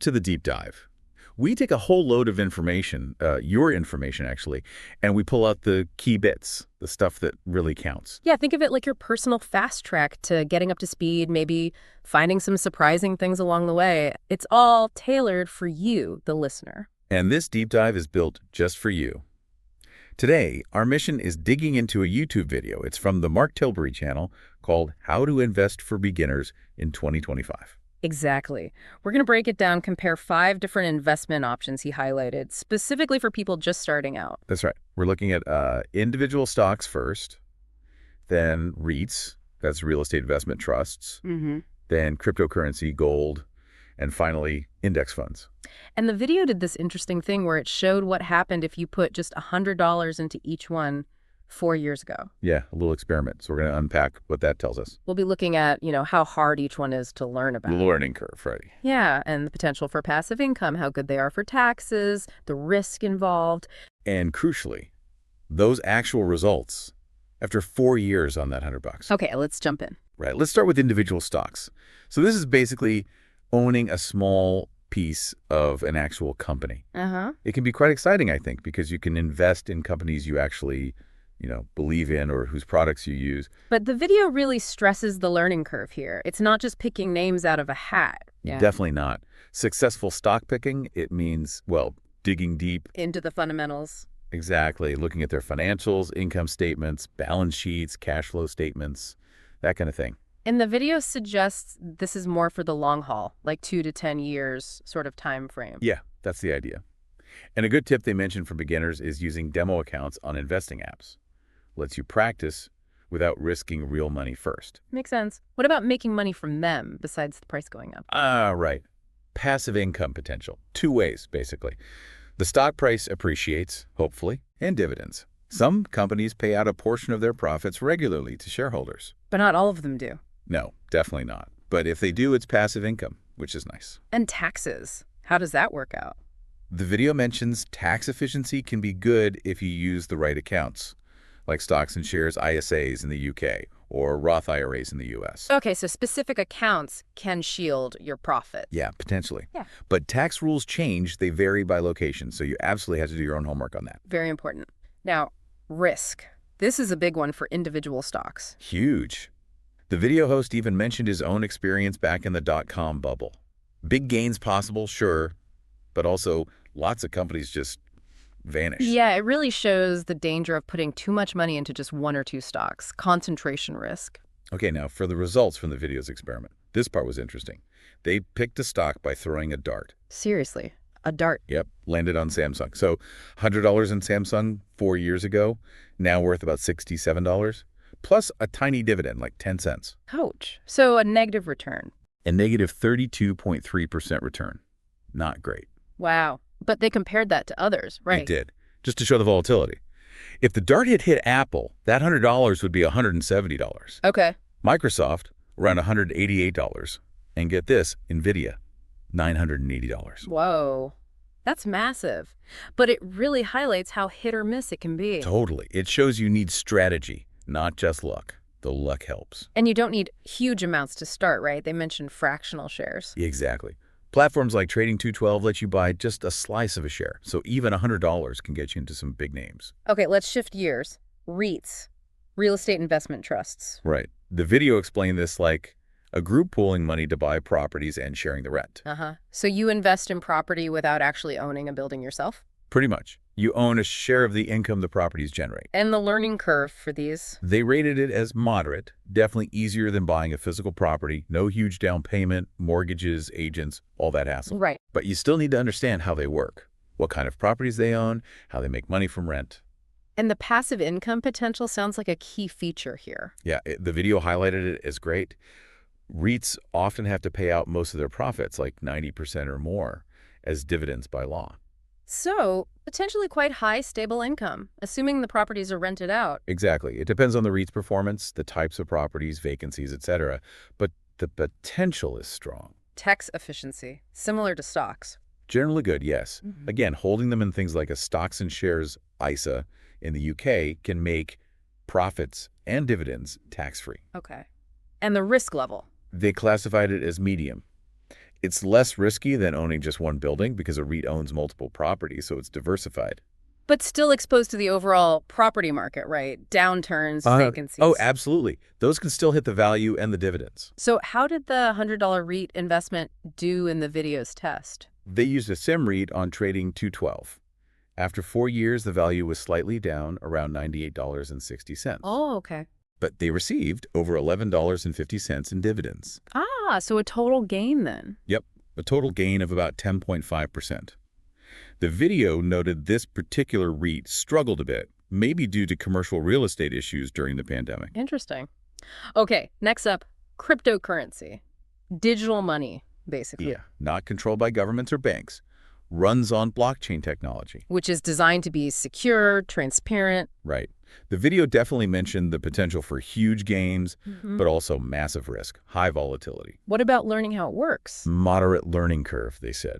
to the deep dive. We take a whole load of information, your information actually, and we pull out the key bits, the stuff that really counts. Yeah, think of it like your personal fast track to getting up to speed, maybe finding some surprising things along the way. It's all tailored for you, the listener. And this deep dive is built just for you. Today, our mission is digging into a YouTube video. It's from the Mark Tilbury channel called How to Invest for Beginners in 2025. Exactly. We're going to break it down, compare 5 different investment options he highlighted, specifically for people just starting out. That's right. We're looking at individual stocks first, then REITs, that's real estate investment trusts, then cryptocurrency, gold, and finally index funds. And the video did this interesting thing where it showed what happened if you put just $100 into each one 4 years ago. Yeah, a little experiment. So we're going to unpack what that tells us. We'll be looking at, how hard each one is to learn about. The learning curve, right? Yeah, and the potential for passive income, how good they are for taxes, the risk involved. And crucially, those actual results after 4 years on that $100. Okay, let's jump in. Right. Let's start with individual stocks. So this is basically owning a small piece of an actual company. It can be quite exciting, I think, because you can invest in companies you actually believe in or whose products you use. But the video really stresses the learning curve here. It's not just picking names out of a hat. Yeah. Definitely not. Successful stock picking, it means, well, digging deep into the fundamentals. Exactly. Looking at their financials, income statements, balance sheets, cash flow statements, that kind of thing. And the video suggests this is more for the long haul, like 2 to 10 years sort of time frame. Yeah, that's the idea. And a good tip they mentioned for beginners is using demo accounts on investing apps. Lets you practice without risking real money first. Makes sense. What about making money from them besides the price going up? Right. Passive income potential. 2 ways, basically. The stock price appreciates, hopefully, and dividends. Some companies pay out a portion of their profits regularly to shareholders. But not all of them do. No, definitely not. But if they do, it's passive income, which is nice. And taxes. How does that work out? The video mentions tax efficiency can be good if you use the right accounts, like stocks and shares ISAs in the UK or Roth IRAs in the US. Okay, so specific accounts can shield your profit. Yeah, potentially. Yeah. But tax rules change. They vary by location, so you absolutely have to do your own homework on that. Very important. Now, risk. This is a big one for individual stocks. Huge. The video host even mentioned his own experience back in the dot-com bubble. Big gains possible, sure, but also lots of companies just vanish. Yeah, it really shows the danger of putting too much money into just 1 or 2 stocks. Concentration risk. Okay, now for the results from the video's experiment. This part was interesting. They picked a stock by throwing a dart. Seriously, a dart. Yep, landed on Samsung. So $100 in Samsung 4 years ago, now worth about $67, plus a tiny dividend, like 10 cents. Ouch. So a negative return. A negative 32.3% return. Not great. Wow. But they compared that to others, right? It did, just to show the volatility. If the dart had hit Apple, that $100 would be $170. Okay. Microsoft, around $188. And get this, NVIDIA, $980. Whoa. That's massive. But it really highlights how hit or miss it can be. Totally. It shows you need strategy, not just luck. The luck helps. And you don't need huge amounts to start, right? They mentioned fractional shares. Exactly. Platforms like Trading 212 let you buy just a slice of a share, so even $100 can get you into some big names. Okay, let's shift gears. REITs, real estate investment trusts. Right. The video explained this like a group pooling money to buy properties and sharing the rent. So you invest in property without actually owning a building yourself? Pretty much. You own a share of the income the properties generate. And the learning curve for these? They rated it as moderate, definitely easier than buying a physical property, no huge down payment, mortgages, agents, all that hassle. Right. But you still need to understand how they work, what kind of properties they own, how they make money from rent. And the passive income potential sounds like a key feature here. Yeah, the video highlighted it as great. REITs often have to pay out most of their profits, like 90% or more, as dividends by law. So, potentially quite high stable income, assuming the properties are rented out. Exactly. It depends on the REIT's performance, the types of properties, vacancies, etc. But the potential is strong. Tax efficiency, similar to stocks. Generally good, yes. Again, holding them in things like a stocks and shares ISA in the UK can make profits and dividends tax-free. Okay. And the risk level? They classified it as medium. It's less risky than owning just one building because a REIT owns multiple properties, so it's diversified. But still exposed to the overall property market, right? Downturns, vacancies. Oh, absolutely. Those can still hit the value and the dividends. So how did the $100 REIT investment do in the video's test? They used a sim REIT on Trading 212. After 4 years, the value was slightly down, around $98.60. Oh, okay. But they received over $11.50 in dividends. Ah, so a total gain then. Yep, a total gain of about 10.5%. The video noted this particular REIT struggled a bit, maybe due to commercial real estate issues during the pandemic. Interesting. Okay, next up, cryptocurrency. Digital money, basically. Yeah, not controlled by governments or banks. Runs on blockchain technology. Which is designed to be secure, transparent. Right. The video definitely mentioned the potential for huge gains, but also massive risk, high volatility. What about learning how it works? Moderate learning curve, they said.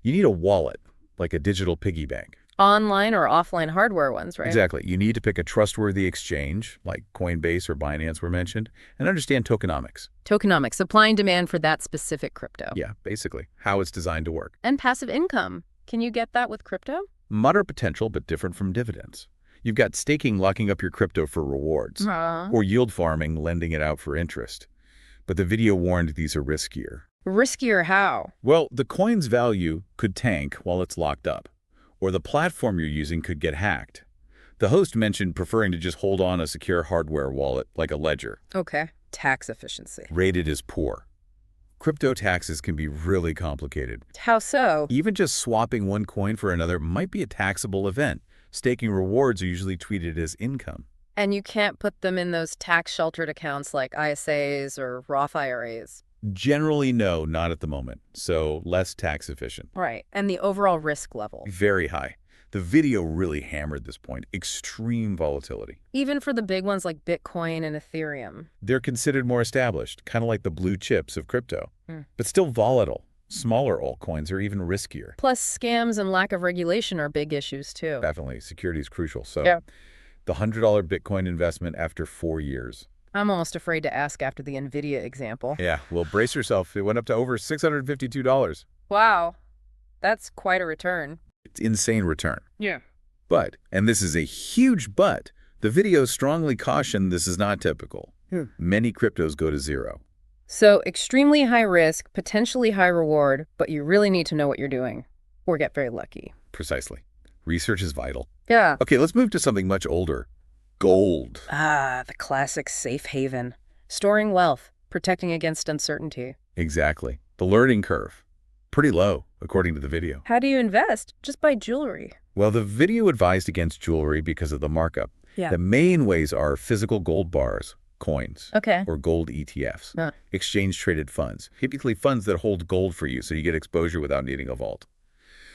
You need a wallet, like a digital piggy bank. Online or offline hardware ones, right? Exactly. You need to pick a trustworthy exchange, like Coinbase or Binance were mentioned, and understand tokenomics. Tokenomics, supply and demand for that specific crypto. Yeah, basically, how it's designed to work. And passive income. Can you get that with crypto? Moderate potential, but different from dividends. You've got staking locking up your crypto for rewards, or yield farming lending it out for interest. But the video warned these are riskier. Riskier how? Well, the coin's value could tank while it's locked up, or the platform you're using could get hacked. The host mentioned preferring to just hold on a secure hardware wallet like a ledger. Okay. Tax efficiency. Rated as poor. Crypto taxes can be really complicated. How so? Even just swapping one coin for another might be a taxable event. Staking rewards are usually treated as income. And you can't put them in those tax-sheltered accounts like ISAs or Roth IRAs. Generally, no, not at the moment. So less tax efficient. Right. And the overall risk level. Very high. The video really hammered this point. Extreme volatility. Even for the big ones like Bitcoin and Ethereum. They're considered more established, kind of like the blue chips of crypto, but still volatile. Smaller altcoins are even riskier. Plus, scams and lack of regulation are big issues, too. Definitely. Security is crucial. So yeah. The $100 Bitcoin investment after 4 years. I'm almost afraid to ask after the NVIDIA example. Yeah, well, brace yourself. It went up to over $652. Wow. That's quite a return. It's insane return. Yeah. But, and this is a huge but, the video strongly cautioned this is not typical. Many cryptos go to zero. So extremely high risk, potentially high reward, but you really need to know what you're doing or get very lucky. Precisely. Research is vital. Yeah. Okay, let's move to something much older. Gold. Ah, the classic safe haven. Storing wealth, protecting against uncertainty. Exactly. The learning curve. Pretty low, according to the video. How do you invest? Just buy jewelry. Well, the video advised against jewelry because of the markup. Yeah. The main ways are physical gold bars, coins, Okay. or gold ETFs, exchange-traded funds, typically funds that hold gold for you so you get exposure without needing a vault.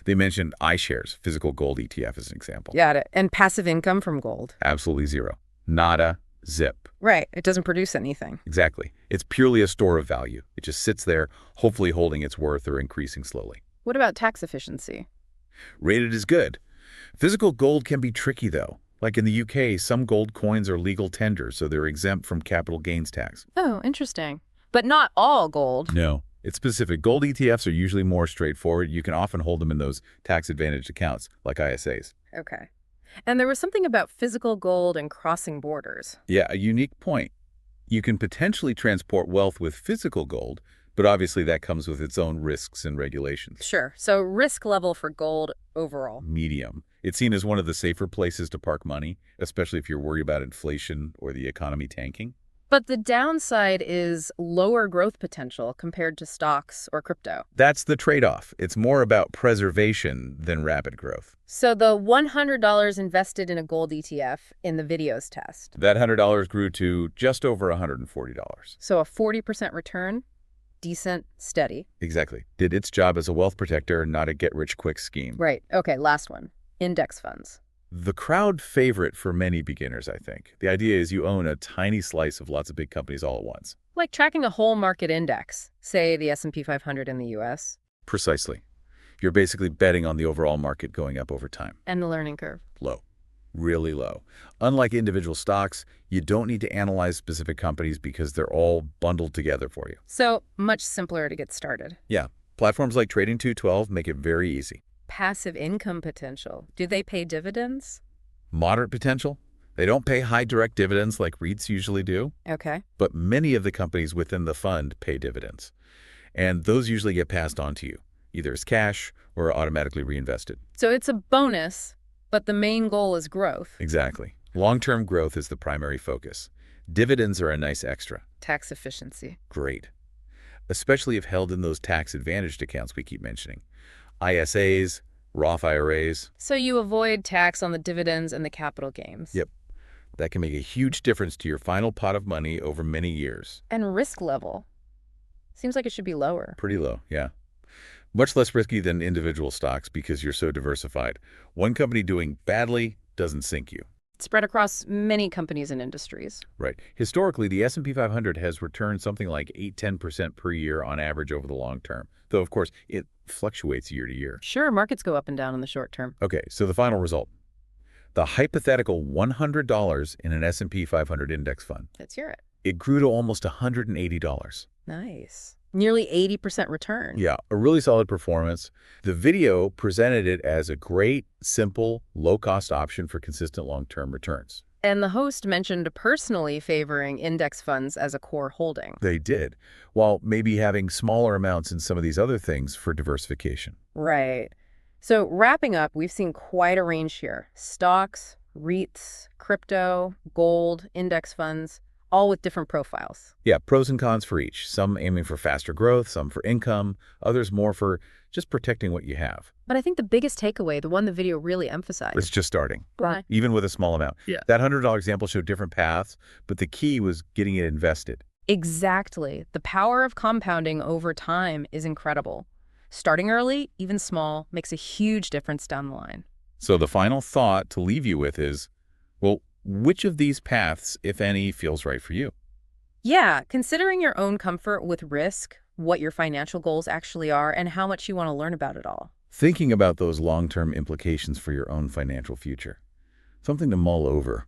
They mentioned iShares, physical gold ETF as an example. Got it. And passive income from gold. Absolutely zero. Nada, zip. Right. It doesn't produce anything. Exactly. It's purely a store of value. It just sits there, hopefully holding its worth or increasing slowly. What about tax efficiency? Rated as good. Physical gold can be tricky, though. Like in the UK, some gold coins are legal tender, so they're exempt from capital gains tax. Oh, interesting. But not all gold. No. It's specific. Gold ETFs are usually more straightforward. You can often hold them in those tax-advantaged accounts, like ISAs. Okay. And there was something about physical gold and crossing borders. Yeah, a unique point. You can potentially transport wealth with physical gold, but obviously that comes with its own risks and regulations. Sure. So risk level for gold overall. Medium. It's seen as one of the safer places to park money, especially if you're worried about inflation or the economy tanking. But the downside is lower growth potential compared to stocks or crypto. That's the trade-off. It's more about preservation than rapid growth. So the $100 invested in a gold ETF in the video's test. That $100 grew to just over $140. So a 40% return, decent, steady. Exactly. Did its job as a wealth protector, not a get-rich-quick scheme. Right. Okay, last one. Index funds. The crowd favorite for many beginners, I think. The idea is you own a tiny slice of lots of big companies all at once. Like tracking a whole market index, say the S&P 500 in the U.S. Precisely. You're basically betting on the overall market going up over time. And the learning curve. Low. Really low. Unlike individual stocks, you don't need to analyze specific companies because they're all bundled together for you. So much simpler to get started. Yeah, Platforms like Trading 212 make it very easy. Passive income potential. Do they pay dividends? Moderate potential. They don't pay high direct dividends like REITs usually do, Okay. but many of the companies within the fund pay dividends. And those usually get passed on to you, either as cash or automatically reinvested. So it's a bonus, but the main goal is growth. Exactly. Long-term growth is the primary focus. Dividends are a nice extra. Tax efficiency. Great. Especially if held in those tax-advantaged accounts we keep mentioning. ISAs, Roth IRAs. So you avoid tax on the dividends and the capital gains. Yep. That can make a huge difference to your final pot of money over many years. And risk level. Seems like it should be lower. Pretty low, yeah. Much less risky than individual stocks because you're so diversified. One company doing badly doesn't sink you. Spread across many companies and industries. Right. Historically, the S&P 500 has returned something like 8–10% per year on average over the long term. Though, of course, it fluctuates year to year. Sure, markets go up and down in the short term. Okay, so the final result. The hypothetical $100 in an S&P 500 index fund. Let's hear it. It grew to almost $180. Nice. Nearly 80% return. Yeah, a really solid performance. The video presented it as a great, simple, low-cost option for consistent long-term returns. And the host mentioned personally favoring index funds as a core holding. They did, while maybe having smaller amounts in some of these other things for diversification. Right. So wrapping up, we've seen quite a range here. Stocks, REITs, crypto, gold, index funds, all with different profiles. Yeah, pros and cons for each. Some aiming for faster growth, some for income, others more for just protecting what you have. But I think the biggest takeaway, the one the video really emphasized. It's just starting, Right. even with a small amount. Yeah. That $100 example showed different paths, but the key was getting it invested. Exactly. The power of compounding over time is incredible. Starting early, even small, makes a huge difference down the line. So the final thought to leave you with is, well, which of these paths, if any, feels right for you? Yeah, considering your own comfort with risk, what your financial goals actually are, and how much you want to learn about it all. Thinking about those long-term implications for your own financial future. Something to mull over.